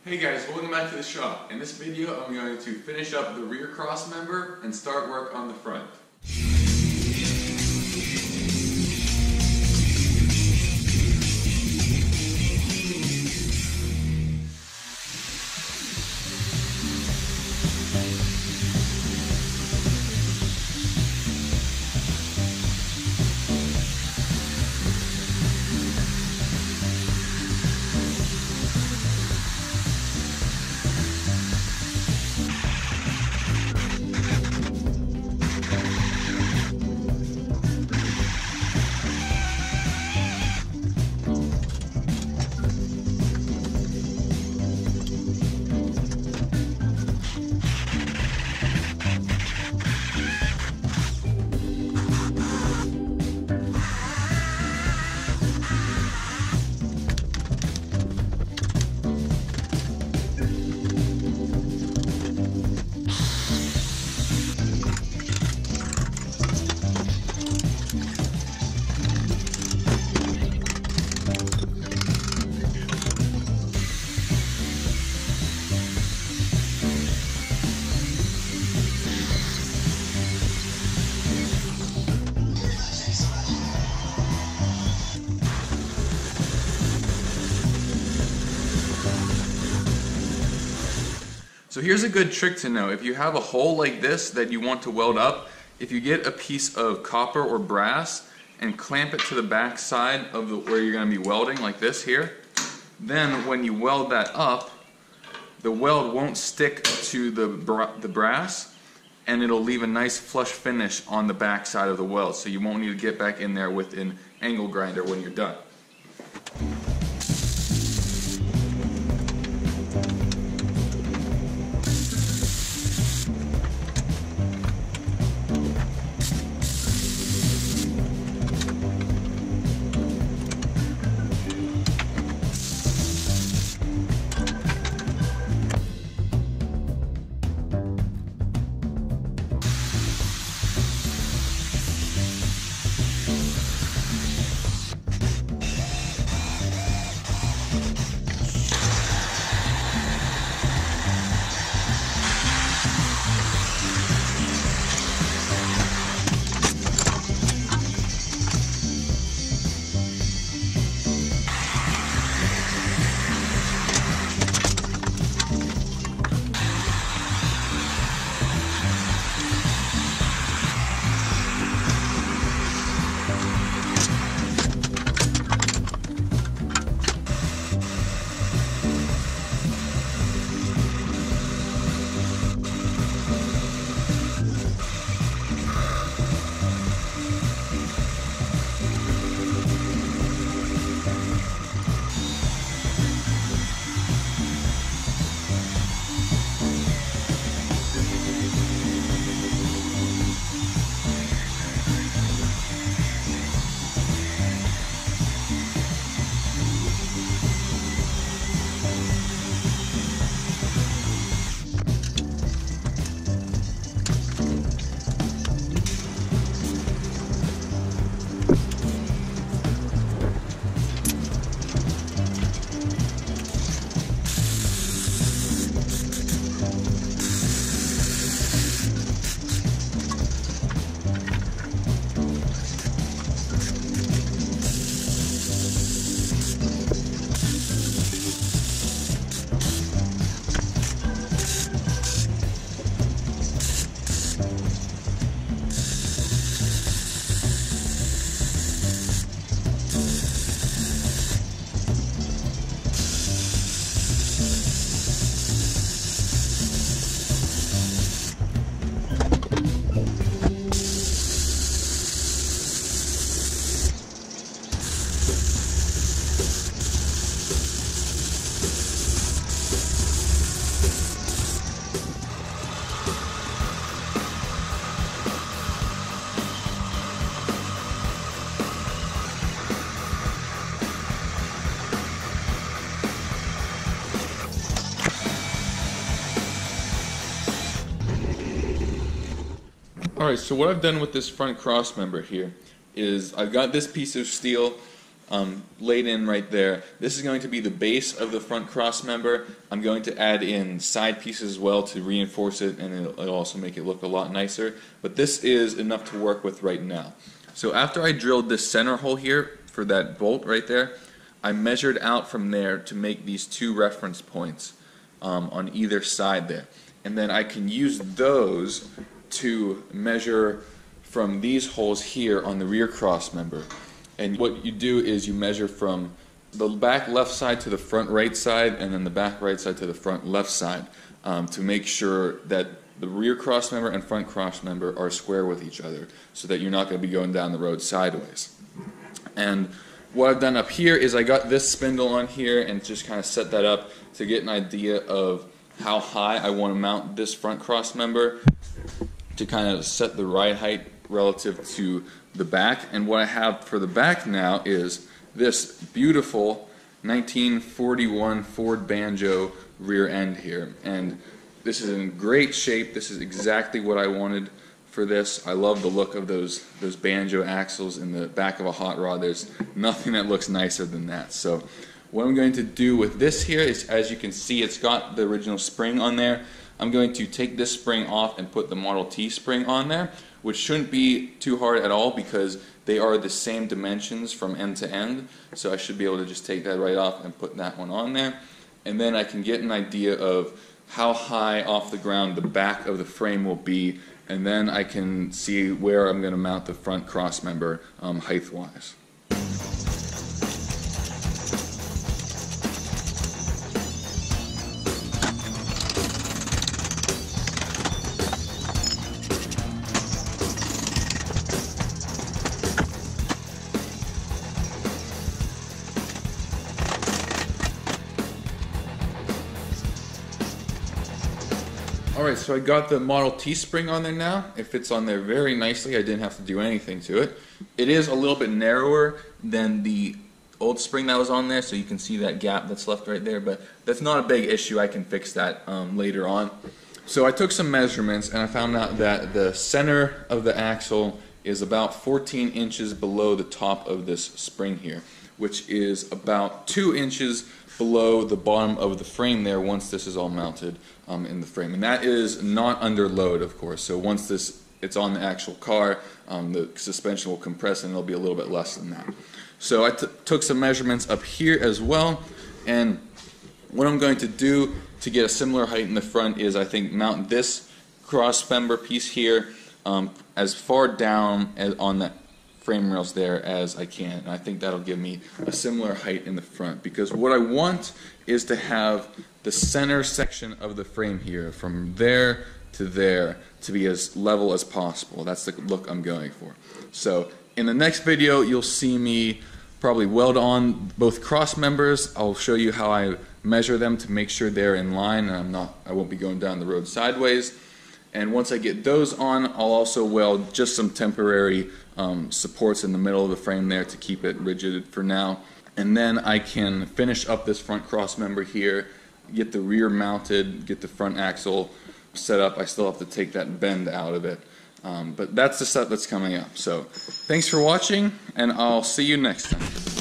Hey guys, welcome back to the shop. In this video I'm going to finish up the rear cross member and start work on the front. So here's a good trick to know. If you have a hole like this that you want to weld up, if you get a piece of copper or brass and clamp it to the back side of where you're going to be welding, like this here, then when you weld that up, the weld won't stick to the brass, and it'll leave a nice flush finish on the back side of the weld, so you won't need to get back in there with an angle grinder when you're done. Alright, so what I've done with this front cross member here is I've got this piece of steel laid in right there. This is going to be the base of the front cross member. I'm going to add in side pieces as well to reinforce it, and it'll also make it look a lot nicer. But this is enough to work with right now. So after I drilled this center hole here for that bolt right there, I measured out from there to make these 2 reference points on either side there. And then I can use those to measure from these holes here on the rear cross member. And what you do is you measure from the back left side to the front right side, and then the back right side to the front left side, to make sure that the rear cross member and front cross member are square with each other, so that you're not going to be going down the road sideways. And what I've done up here is I got this spindle on here and just kind of set that up to get an idea of how high I want to mount this front cross member, to kind of set the ride height relative to the back. And what I have for the back now is this beautiful 1941 Ford Banjo rear end here, and this is in great shape. This is exactly what I wanted for this. I love the look of those banjo axles in the back of a hot rod. There's nothing that looks nicer than that. So what I'm going to do with this here is, as you can see, it's got the original spring on there. I'm going to take this spring off and put the Model T spring on there, which shouldn't be too hard at all because they are the same dimensions from end to end. So I should be able to just take that right off and put that one on there. And then I can get an idea of how high off the ground the back of the frame will be, and then I can see where I'm going to mount the front cross member height-wise. Alright, so I got the Model T spring on there now. It fits on there very nicely. I didn't have to do anything to it. It is a little bit narrower than the old spring that was on there, so you can see that gap that's left right there, but that's not a big issue. I can fix that later on. So I took some measurements and I found out that the center of the axle is about 14 inches below the top of this spring here, which is about 2 inches below the bottom of the frame there once this is all mounted in the frame. And that is not under load, of course. So once it's on the actual car, the suspension will compress and it'll be a little bit less than that. So I took some measurements up here as well, and what I'm going to do to get a similar height in the front is, I think, mount this cross member piece here as far down on that frame rails there as I can, and I think that'll give me a similar height in the front, because what I want is to have the center section of the frame here from there to there to be as level as possible. That's the look I'm going for. So in the next video you'll see me probably weld on both cross members. I'll show you how I measure them to make sure they're in line and I won't be going down the road sideways. And once I get those on, I'll also weld just some temporary supports in the middle of the frame there to keep it rigid for now. And then I can finish up this front cross member here, get the rear mounted, get the front axle set up. I still have to take that bend out of it. But that's the stuff that's coming up. So thanks for watching, and I'll see you next time.